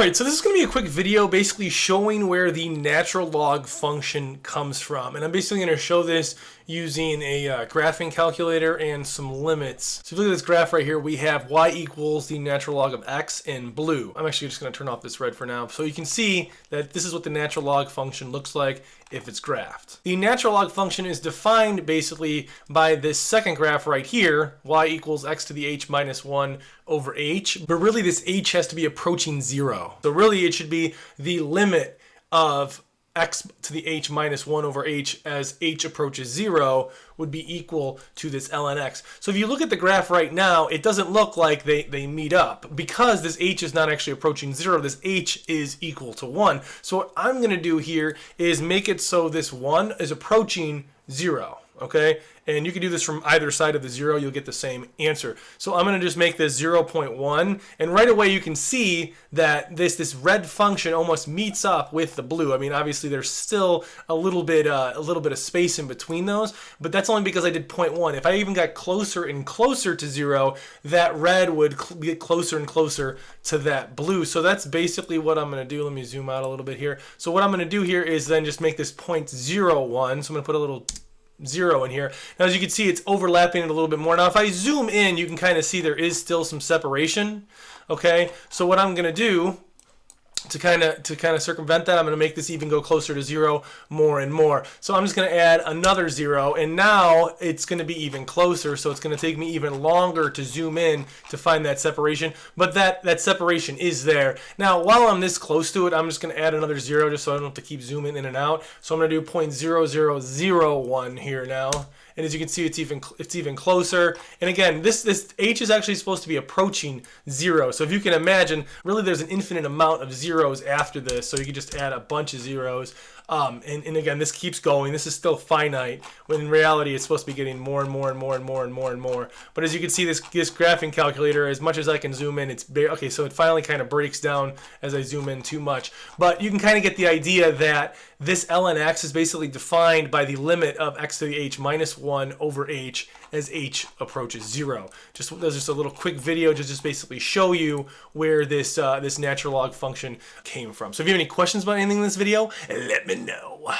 Alright, so this is going to be a quick video basically showing where the natural log function comes from. And I'm basically going to show this using a graphing calculator and some limits. So if you look at this graph right here, we have y equals the natural log of x in blue. I'm actually just going to turn off this red for now. So you can see that this is what the natural log function looks like if it's graphed. The natural log function is defined basically by this second graph right here, y equals x to the h minus 1 over h, but really this h has to be approaching 0. So really it should be the limit of x to the h minus 1 over h as h approaches 0 would be equal to this ln x. So if you look at the graph right now, it doesn't look like they meet up because this h is not actually approaching 0. This h is equal to 1. So what I'm going to do here is make it so this 1 is approaching 0. Okay, and you can do this from either side of the 0, you'll get the same answer. So I'm going to just make this 0.1, and right away you can see that this red function almost meets up with the blue. I mean, obviously there's still a little bit of space in between those, but that's only because I did 0.1. If I even got closer and closer to 0, that red would get closer and closer to that blue. So that's basically what I'm going to do. Let me zoom out a little bit here. So what I'm going to do here is then just make this 0.01. So I'm going to put a little 0 in here. Now as you can see, it's overlapping it a little bit more. Now if I zoom in, you can kind of see there is still some separation. Okay, so what I'm going to do to kind of circumvent that, I'm going to make this even go closer to 0 more and more. So I'm just going to add another 0, and now it's going to be even closer. So it's going to take me even longer to zoom in to find that separation, but that separation is there. Now while I'm this close to it, I'm just going to add another 0 just so I don't have to keep zooming in and out. So I'm going to do 0.0001 here now. And as you can see, it's even closer. And again, this h is actually supposed to be approaching 0. So if you can imagine, really there's an infinite amount of zeros after this. So you can just add a bunch of zeros. And again, this keeps going. This is still finite, when in reality it's supposed to be getting more and more and more and more and more and more. But as you can see, this graphing calculator, as much as I can zoom in, it's okay. So it finally kind of breaks down as I zoom in too much. But you can kind of get the idea that this ln x is basically defined by the limit of x to the h minus 1 over h as h approaches 0. There's just a little quick video to just basically show you where this natural log function came from. So if you have any questions about anything in this video, let me know.